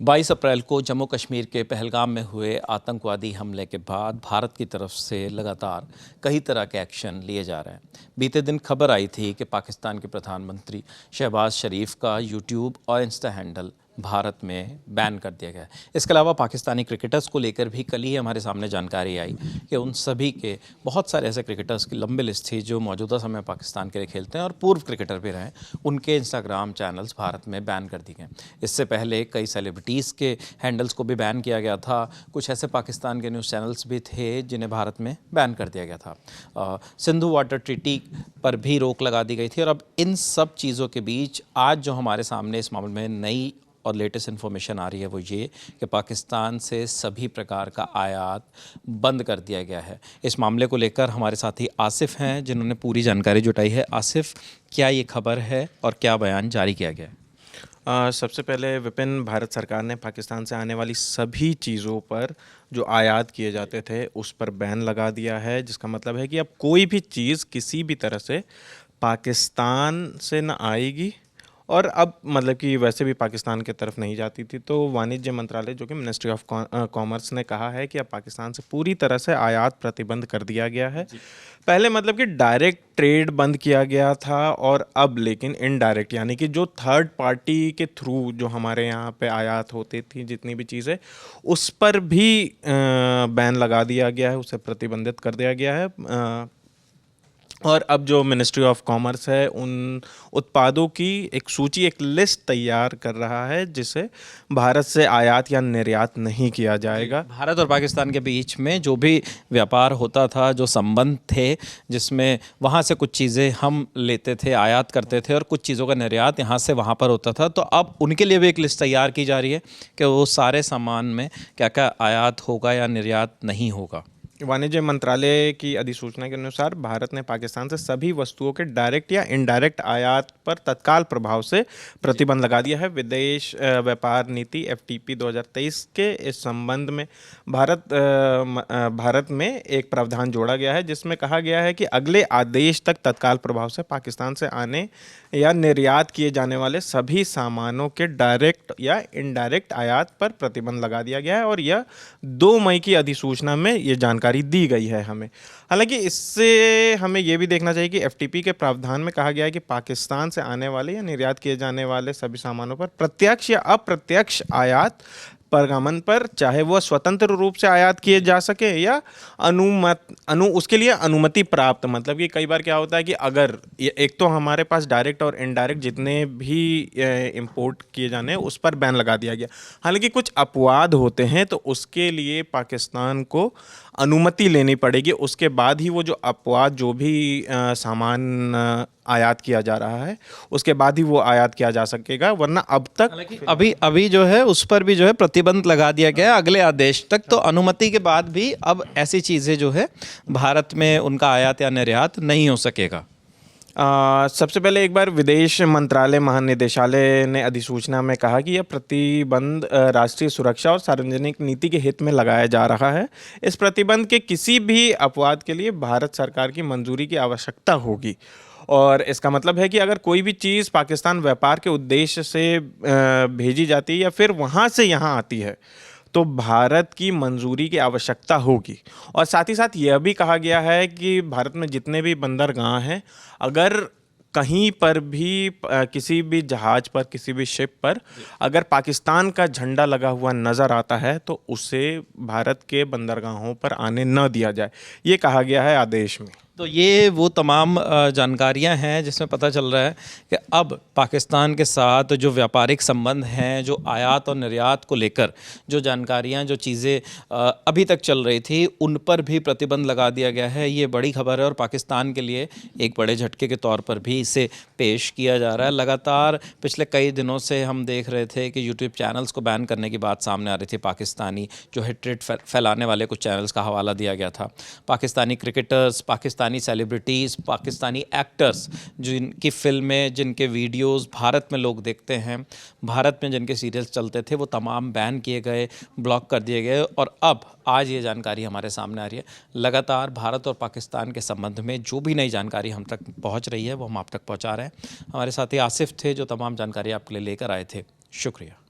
22 अप्रैल को जम्मू कश्मीर के पहलगाम में हुए आतंकवादी हमले के बाद भारत की तरफ से लगातार कई तरह के एक्शन लिए जा रहे हैं। बीते दिन खबर आई थी कि पाकिस्तान के प्रधानमंत्री शहबाज शरीफ का यूट्यूब और इंस्टा हैंडल भारत में बैन कर दिया गया है। इसके अलावा पाकिस्तानी क्रिकेटर्स को लेकर भी कल ही हमारे सामने जानकारी आई कि उन सभी के बहुत सारे ऐसे क्रिकेटर्स की लंबी लिस्ट थी जो मौजूदा समय पाकिस्तान के लिए खेलते हैं और पूर्व क्रिकेटर भी रहे। उनके इंस्टाग्राम चैनल्स भारत में बैन कर दिए गए। इससे पहले कई सेलिब्रिटीज़ के हैंडल्स को भी बैन किया गया था। कुछ ऐसे पाकिस्तान के न्यूज़ चैनल्स भी थे जिन्हें भारत में बैन कर दिया गया था। सिंधु वाटर ट्रीटी पर भी रोक लगा दी गई थी। और अब इन सब चीज़ों के बीच आज जो हमारे सामने इस मामले में नई और लेटेस्ट इन्फॉर्मेशन आ रही है वो ये कि पाकिस्तान से सभी प्रकार का आयात बंद कर दिया गया है। इस मामले को लेकर हमारे साथी आसिफ हैं जिन्होंने पूरी जानकारी जुटाई है। आसिफ, क्या ये खबर है और क्या बयान जारी किया गया है? सबसे पहले विपिन, भारत सरकार ने पाकिस्तान से आने वाली सभी चीज़ों पर जो आयात किए जाते थे उस पर बैन लगा दिया है, जिसका मतलब है कि अब कोई भी चीज़ किसी भी तरह से पाकिस्तान से न आएगी और अब मतलब कि वैसे भी पाकिस्तान की तरफ नहीं जाती थी। तो वाणिज्य मंत्रालय जो कि मिनिस्ट्री ऑफ कॉमर्स ने कहा है कि अब पाकिस्तान से पूरी तरह से आयात प्रतिबंध कर दिया गया है। पहले मतलब कि डायरेक्ट ट्रेड बंद किया गया था और अब लेकिन इनडायरेक्ट यानी कि जो थर्ड पार्टी के थ्रू जो हमारे यहाँ पे आयात होती थी जितनी भी चीज़ें उस पर भी बैन लगा दिया गया है, उसे प्रतिबंधित कर दिया गया है। और अब जो मिनिस्ट्री ऑफ कॉमर्स है उन उत्पादों की एक सूची, एक लिस्ट तैयार कर रहा है जिसे भारत से आयात या निर्यात नहीं किया जाएगा। भारत और पाकिस्तान के बीच में जो भी व्यापार होता था, जो संबंध थे, जिसमें वहाँ से कुछ चीज़ें हम लेते थे, आयात करते थे और कुछ चीज़ों का निर्यात यहाँ से वहाँ पर होता था, तो अब उनके लिए भी एक लिस्ट तैयार की जा रही है कि वो सारे सामान में क्या क्या आयात होगा या निर्यात नहीं होगा। वाणिज्य मंत्रालय की अधिसूचना के अनुसार भारत ने पाकिस्तान से सभी वस्तुओं के डायरेक्ट या इनडायरेक्ट आयात पर तत्काल प्रभाव से प्रतिबंध लगा दिया है। विदेश व्यापार नीति FTP 2023 के इस संबंध में भारत में एक प्रावधान जोड़ा गया है जिसमें कहा गया है कि अगले आदेश तक तत्काल प्रभाव से पाकिस्तान से आने या निर्यात किए जाने वाले सभी सामानों के डायरेक्ट या इनडायरेक्ट आयात पर प्रतिबंध लगा दिया गया है और यह 2 मई की अधिसूचना में ये जानकारी दी गई है हमें। हालांकि इससे हमें ये भी देखना चाहिए कि FTP के प्रावधान में कहा गया है कि पाकिस्तान से आने वाले या निर्यात किए जाने वाले सभी सामानों पर प्रत्यक्ष या अप्रत्यक्ष आयात परगमन पर चाहे वह स्वतंत्र रूप से आयात किए जा सके या उसके लिए अनुमति प्राप्त। मतलब कि कई बार क्या होता है कि अगर एक तो हमारे पास डायरेक्ट और इनडायरेक्ट जितने भी इंपोर्ट किए जाने हैं उस पर बैन लगा दिया गया। हालांकि कुछ अपवाद होते हैं तो उसके लिए पाकिस्तान को अनुमति लेनी पड़ेगी, उसके बाद ही वो जो अपवाद जो भी सामान आयात किया जा रहा है उसके बाद ही वो आयात किया जा सकेगा, वरना अब तक अभी जो है उस पर भी जो है प्रतिबंध लगा दिया गया अगले आदेश तक। तो अनुमति के बाद भी अब ऐसी चीज़ें जो है भारत में उनका आयात या निर्यात नहीं हो सकेगा। सबसे पहले एक बार विदेश मंत्रालय महानिदेशालय ने अधिसूचना में कहा कि यह प्रतिबंध राष्ट्रीय सुरक्षा और सार्वजनिक नीति के हित में लगाया जा रहा है। इस प्रतिबंध के किसी भी अपवाद के लिए भारत सरकार की मंजूरी की आवश्यकता होगी और इसका मतलब है कि अगर कोई भी चीज़ पाकिस्तान व्यापार के उद्देश्य से भेजी जाती है या फिर वहाँ से यहाँ आती है तो भारत की मंजूरी की आवश्यकता होगी। और साथ ही साथ यह भी कहा गया है कि भारत में जितने भी बंदरगाह हैं, अगर कहीं पर भी किसी भी जहाज़ पर, किसी भी शिप पर अगर पाकिस्तान का झंडा लगा हुआ नज़र आता है तो उसे भारत के बंदरगाहों पर आने न दिया जाए, ये कहा गया है आदेश में। तो ये वो तमाम जानकारियां हैं जिसमें पता चल रहा है कि अब पाकिस्तान के साथ जो व्यापारिक संबंध हैं, जो आयात और निर्यात को लेकर जो जानकारियां, जो चीज़ें अभी तक चल रही थी उन पर भी प्रतिबंध लगा दिया गया है। ये बड़ी खबर है और पाकिस्तान के लिए एक बड़े झटके के तौर पर भी इसे पेश किया जा रहा है। लगातार पिछले कई दिनों से हम देख रहे थे कि यूट्यूब चैनल्स को बैन करने की बात सामने आ रही थी। पाकिस्तानी जो हेट्रेड फैलाने वाले कुछ चैनल्स का हवाला दिया गया था। Pakistani cricketers, Pakistani celebrities, Pakistani actors जिनकी फिल्में, जिनके वीडियोस भारत में लोग देखते हैं, भारत में जिनके सीरियल्स चलते थे, वो तमाम बैन किए गए, ब्लॉक कर दिए गए। और अब आज ये जानकारी हमारे सामने आ रही है। लगातार भारत और पाकिस्तान के संबंध में जो भी नई जानकारी हम तक पहुंच रही है वो हम आप तक पहुंचा रहे हैं। हमारे साथी आसिफ थे जो तमाम जानकारी आपके लिए लेकर आए थे। शुक्रिया।